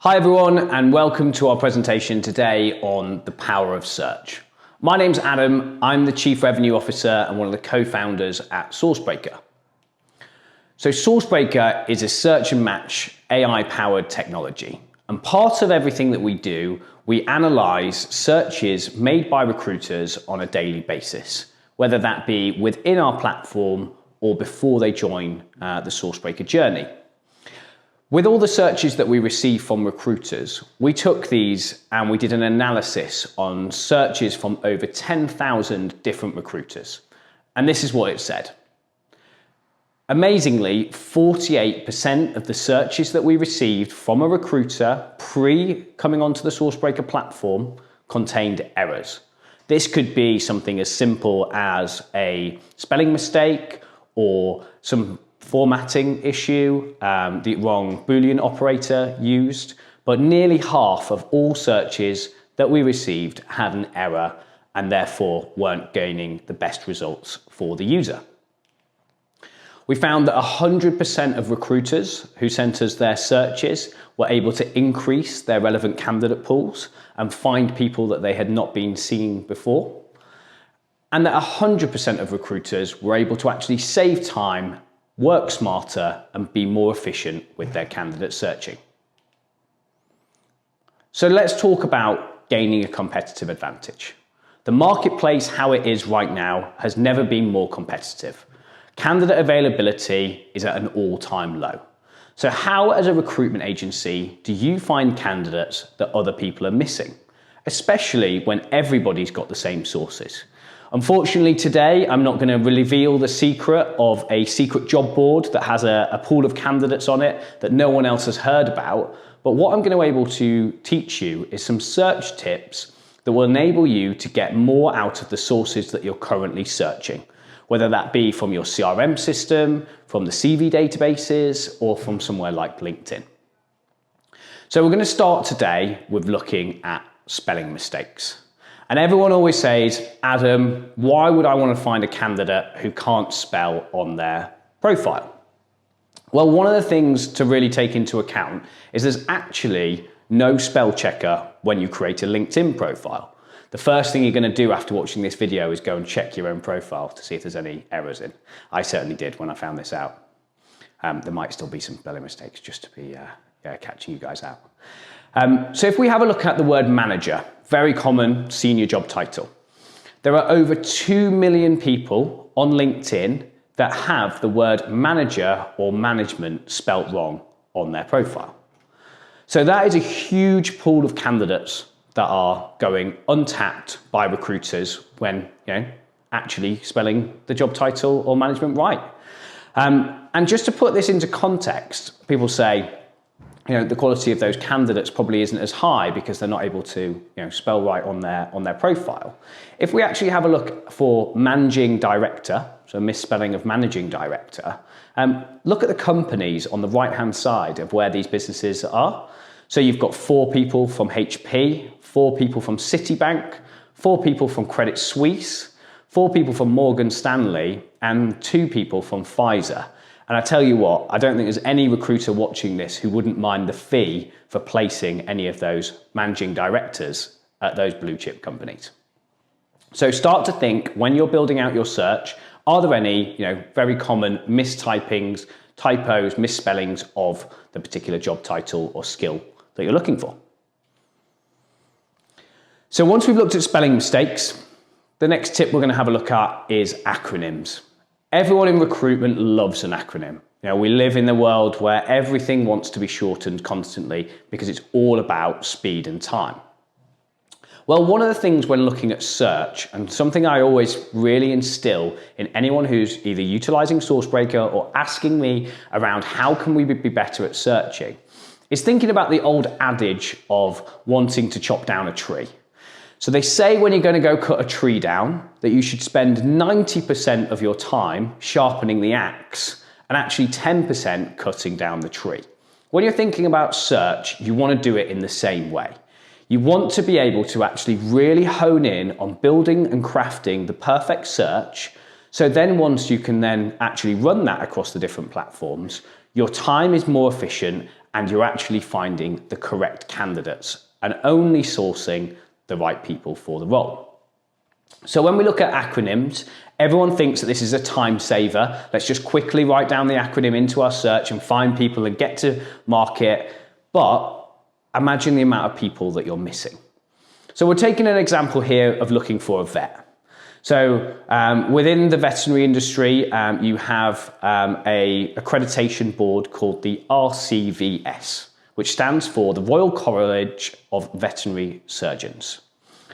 Hi everyone, and welcome to our presentation today on the power of search. My name's Adam, I'm the Chief Revenue Officer and one of the co-founders at Sourcebreaker. So Sourcebreaker is a search and match AI-powered technology. And part of everything that we do, we analyze searches made by recruiters on a daily basis, whether that be within our platform or before they join the Sourcebreaker journey. With all the searches that we receive from recruiters, we took these and we did an analysis on searches from over 10,000 different recruiters. And this is what it said. Amazingly, 48% of the searches that we received from a recruiter pre-coming onto the Sourcebreaker platform contained errors. This could be something as simple as a spelling mistake or some formatting issue, the wrong Boolean operator used, but nearly half of all searches that we received had an error and therefore weren't gaining the best results for the user. We found that 100% of recruiters who sent us their searches were able to increase their relevant candidate pools and find people that they had not been seeing before. And that 100% of recruiters were able to actually save time, work smarter, and be more efficient with their candidate searching. So let's talk about gaining a competitive advantage. The marketplace, how it is right now, has never been more competitive. Candidate availability is at an all-time low. So how, as a recruitment agency, do you find candidates that other people are missing, especially when everybody's got the same sources? Unfortunately today, I'm not going to reveal the secret of a secret job board that has a pool of candidates on it that no one else has heard about. But what I'm going to be able to teach you is some search tips that will enable you to get more out of the sources that you're currently searching, whether that be from your CRM system, from the CV databases, or from somewhere like LinkedIn. So we're going to start today with looking at spelling mistakes. And everyone always says, Adam, why would I want to find a candidate who can't spell on their profile? Well, one of the things to really take into account is there's actually no spell checker when you create a LinkedIn profile. The first thing you're going to do after watching this video is go and check your own profile to see if there's any errors in. I certainly did when I found this out. There might still be some spelling mistakes just to be catching you guys out. So if we have a look at the word manager, very common senior job title. There are over 2 million people on LinkedIn that have the word manager or management spelt wrong on their profile. So that is a huge pool of candidates that are going untapped by recruiters when actually spelling the job title or management right. And just to put this into context, people say, the quality of those candidates probably isn't as high because they're not able to spell right on their profile. If we actually have a look for managing director, so misspelling of managing director, look at the companies on the right-hand side of where these businesses are. So you've got 4 people from HP, 4 people from Citibank, 4 people from Credit Suisse, 4 people from Morgan Stanley, and 2 people from Pfizer. And I tell you what, I don't think there's any recruiter watching this who wouldn't mind the fee for placing any of those managing directors at those blue chip companies. So start to think when you're building out your search, are there any very common mistypings, typos, misspellings of the particular job title or skill that you're looking for? So once we've looked at spelling mistakes, the next tip we're going to have a look at is acronyms. Everyone in recruitment loves an acronym. We live in a world where everything wants to be shortened constantly because it's all about speed and time. Well, one of the things when looking at search, and something I always really instill in anyone who's either utilizing Sourcebreaker or asking me around how can we be better at searching, is thinking about the old adage of wanting to chop down a tree. So they say when you're going to go cut a tree down that you should spend 90% of your time sharpening the axe and actually 10% cutting down the tree. When you're thinking about search, you want to do it in the same way. You want to be able to actually really hone in on building and crafting the perfect search. So then once you can then actually run that across the different platforms, your time is more efficient and you're actually finding the correct candidates and only sourcing the right people for the role. So when we look at acronyms, everyone thinks that this is a time saver. Let's just quickly write down the acronym into our search and find people and get to market. But imagine the amount of people that you're missing. So we're taking an example here of looking for a vet. So within the veterinary industry, you have a accreditation board called the RCVS, which stands for the Royal College of Veterinary Surgeons.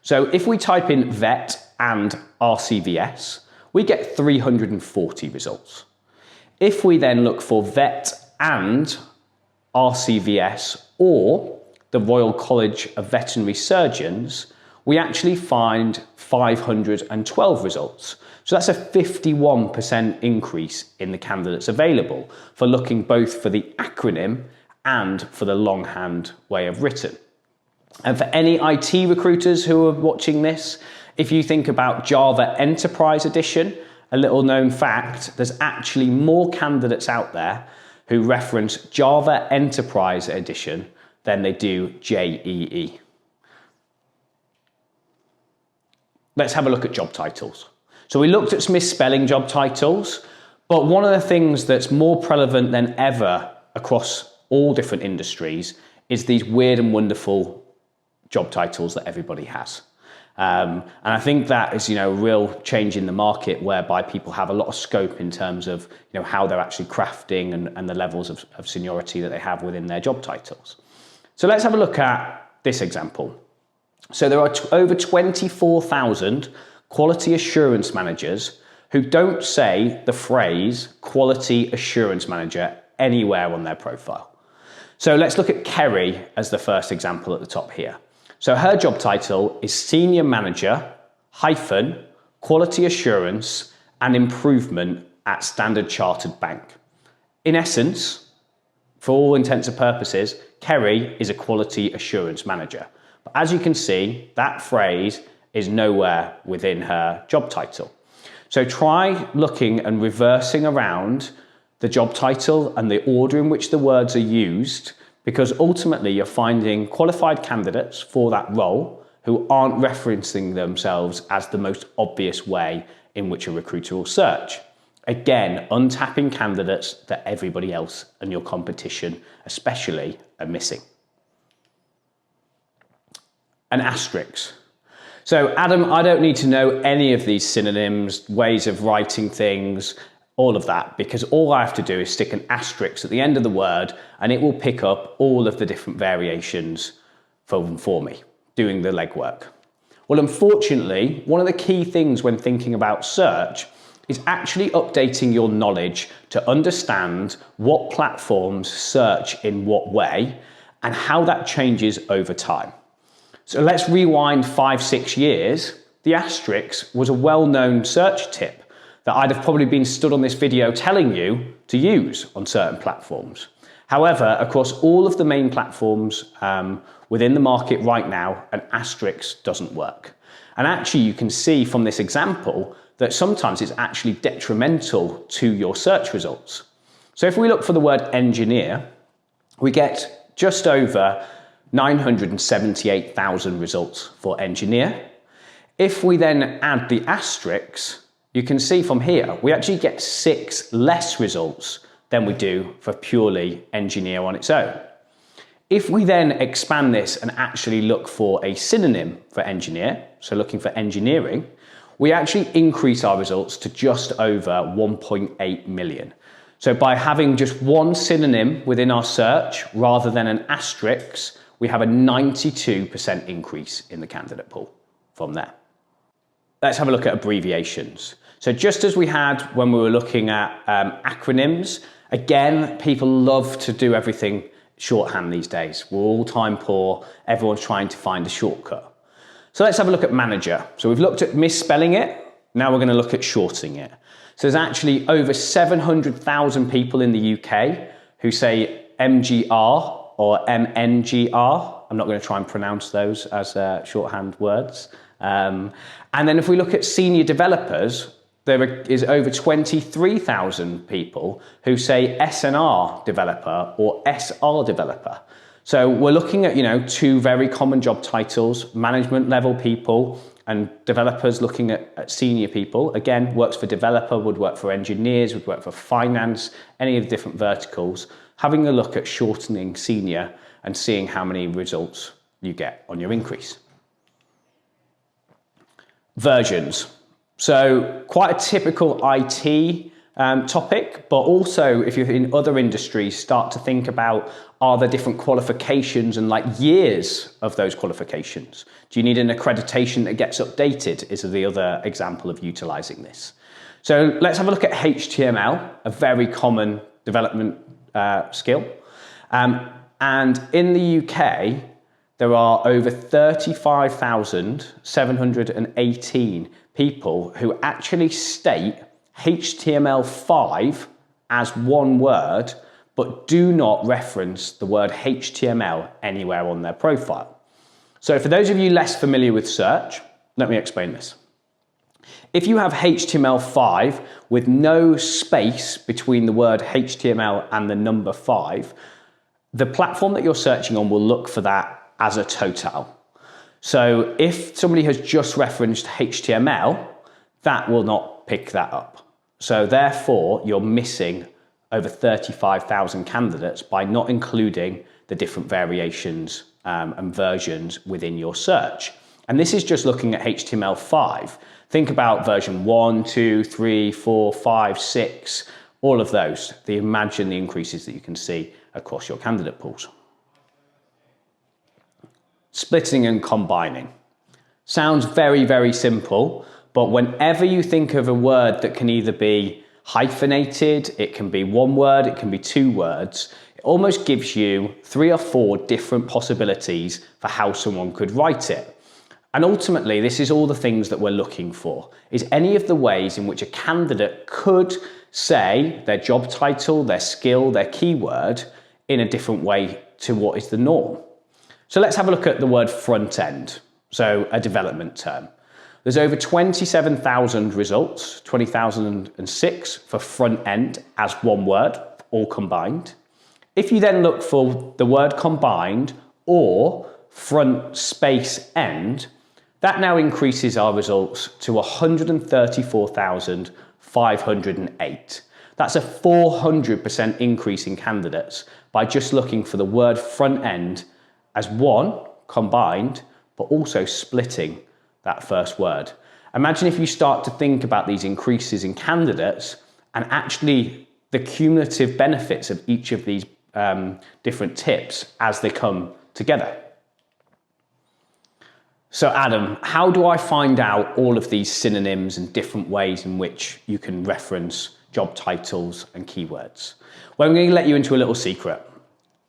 So if we type in vet and RCVS, we get 340 results. If we then look for vet and RCVS or the Royal College of Veterinary Surgeons, we actually find 512 results. So that's a 51% increase in the candidates available for looking both for the acronym and for the longhand way of written. And for any IT recruiters who are watching this, if you think about Java Enterprise Edition, a little known fact, there's actually more candidates out there who reference Java Enterprise Edition than they do JEE. Let's have a look at job titles. So we looked at misspelling job titles, but one of the things that's more prevalent than ever across all different industries is these weird and wonderful job titles that everybody has. And I think that is, a real change in the market whereby people have a lot of scope in terms of, how they're actually crafting and the levels of seniority that they have within their job titles. So let's have a look at this example. So there are over 24,000 quality assurance managers who don't say the phrase quality assurance manager anywhere on their profile. So let's look at Kerry as the first example at the top here. So her job title is Senior Manager hyphen Quality Assurance and Improvement at Standard Chartered Bank. In essence, for all intents and purposes, Kerry is a quality assurance manager. But as you can see, that phrase is nowhere within her job title. So try looking and reversing around the job title and the order in which the words are used, because ultimately you're finding qualified candidates for that role who aren't referencing themselves as the most obvious way in which a recruiter will search. Again, untapping candidates that everybody else and your competition especially are missing. An asterisk. So Adam, I don't need to know any of these synonyms, ways of writing things, all of that, because all I have to do is stick an asterisk at the end of the word and it will pick up all of the different variations for me, doing the legwork. Well, unfortunately, one of the key things when thinking about search is actually updating your knowledge to understand what platforms search in what way and how that changes over time. So let's rewind 5-6 years. The asterisk was a well-known search tip that I'd have probably been stood on this video telling you to use on certain platforms. However, across all of the main platforms within the market right now, an asterisk doesn't work. And actually you can see from this example that sometimes it's actually detrimental to your search results. So if we look for the word engineer, we get just over 978,000 results for engineer. If we then add the asterisks, you can see from here, we actually get 6 less results than we do for purely engineer on its own. If we then expand this and actually look for a synonym for engineer, so looking for engineering, we actually increase our results to just over 1.8 million. So by having just one synonym within our search rather than an asterisk, we have a 92% increase in the candidate pool from there. Let's have a look at abbreviations. So just as we had when we were looking at acronyms, again, people love to do everything shorthand these days. We're all time poor, everyone's trying to find a shortcut. So let's have a look at manager. So we've looked at misspelling it, now we're going to look at shortening it. So there's actually over 700,000 people in the UK who say MGR or MNGR. I'm not going to try and pronounce those as shorthand words. And then if we look at senior developers, there is over 23,000 people who say S&R developer or SR developer. So we're looking at, two very common job titles, management level people and developers looking at senior people. Again, works for developer, would work for engineers, would work for finance, any of the different verticals. Having a look at shortening senior and seeing how many results you get on your increase. Versions. So quite a typical IT topic, but also if you're in other industries, start to think about, are there different qualifications and like years of those qualifications? Do you need an accreditation that gets updated? Is the other example of utilizing this. So let's have a look at HTML, a very common development skill. And in the UK, there are over 35,718 people who actually state HTML5 as one word, but do not reference the word HTML anywhere on their profile. So for those of you less familiar with search, let me explain this. If you have HTML5 with no space between the word HTML and the number 5, the platform that you're searching on will look for that as a total. So if somebody has just referenced HTML, that will not pick that up. So therefore, you're missing over 35,000 candidates by not including the different variations and versions within your search. And this is just looking at HTML5. Think about version 1, 2, 3, 4, 5, 6, all of those. Imagine the increases that you can see across your candidate pools. Splitting and combining. Sounds very, very simple, but whenever you think of a word that can either be hyphenated, it can be one word, it can be two words, it almost gives you 3 or 4 different possibilities for how someone could write it. And ultimately, this is all the things that we're looking for, is any of the ways in which a candidate could say their job title, their skill, their keyword in a different way to what is the norm. So let's have a look at the word front end, so a development term. There's over 27,000 results, 20,006 for front end as one word, all combined. If you then look for the word combined or front space end, that now increases our results to 134,508. That's a 400% increase in candidates by just looking for the word front end as one combined, but also splitting that first word. Imagine if you start to think about these increases in candidates and actually the cumulative benefits of each of these different tips as they come together. So Adam, how do I find out all of these synonyms and different ways in which you can reference job titles and keywords? Well, I'm going to let you into a little secret,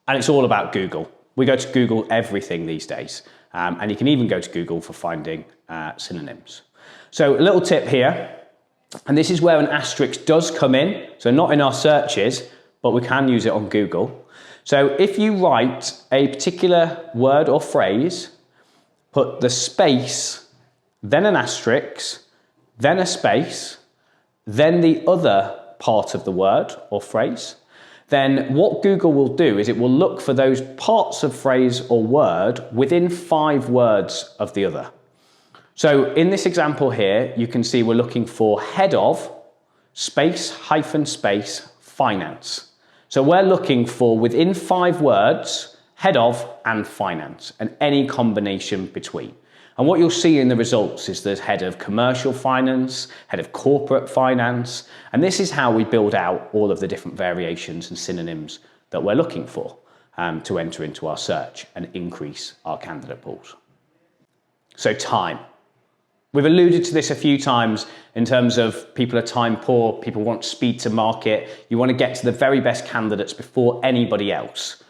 and it's all about Google. We go to Google everything these days, and you can even go to Google for finding synonyms. So a little tip here, and this is where an asterisk does come in, so not in our searches, but we can use it on Google. So if you write a particular word or phrase, put the space, then an asterisk, then a space, then the other part of the word or phrase, then what Google will do is it will look for those parts of phrase or word within 5 words of the other. So in this example here, you can see we're looking for head of, space, hyphen, space, finance. So we're looking for within 5 words, head of and finance, and any combination between. And what you'll see in the results is there's head of commercial finance, head of corporate finance, and this is how we build out all of the different variations and synonyms that we're looking for to enter into our search and increase our candidate pools. So time. We've alluded to this a few times in terms of people are time poor, people want speed to market, you want to get to the very best candidates before anybody else.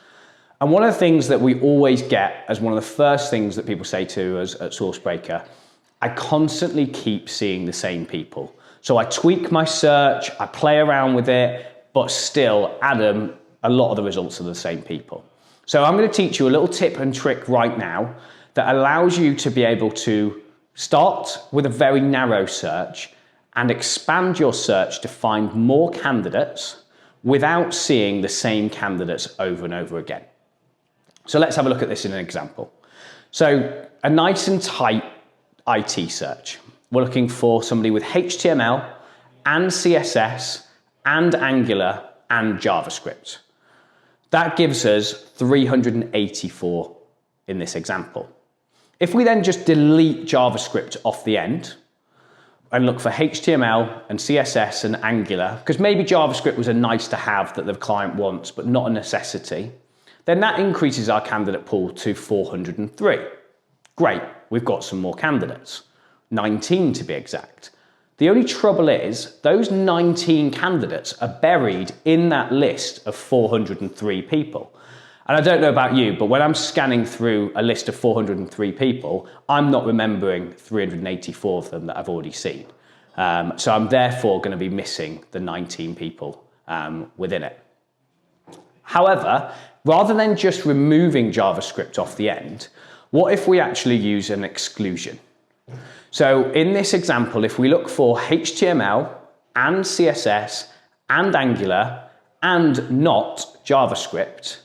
And one of the things that we always get as one of the first things that people say to us at Sourcebreaker, I constantly keep seeing the same people. So I tweak my search, I play around with it, but still, Adam, a lot of the results are the same people. So I'm going to teach you a little tip and trick right now that allows you to be able to start with a very narrow search and expand your search to find more candidates without seeing the same candidates over and over again. So let's have a look at this in an example. So a nice and tight IT search. We're looking for somebody with HTML and CSS and Angular and JavaScript. That gives us 384 in this example. If we then just delete JavaScript off the end and look for HTML and CSS and Angular, because maybe JavaScript was a nice to have that the client wants, but not a necessity, then that increases our candidate pool to 403. Great, we've got some more candidates, 19 to be exact. The only trouble is those 19 candidates are buried in that list of 403 people. And I don't know about you, but when I'm scanning through a list of 403 people, I'm not remembering 384 of them that I've already seen. So I'm therefore going to be missing the 19 people within it. However, rather than just removing JavaScript off the end, what if we actually use an exclusion? So in this example, if we look for HTML and CSS and Angular and not JavaScript,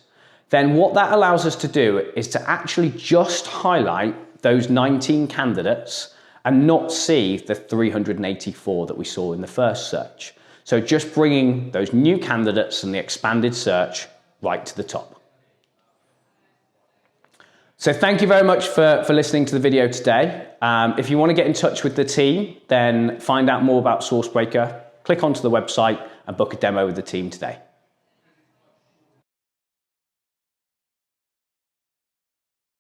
then what that allows us to do is to actually just highlight those 19 candidates and not see the 384 that we saw in the first search. So just bringing those new candidates and the expanded search right to the top. So thank you very much for listening to the video today. If you want to get in touch with the team, then find out more about SourceBreaker, click onto the website and book a demo with the team today.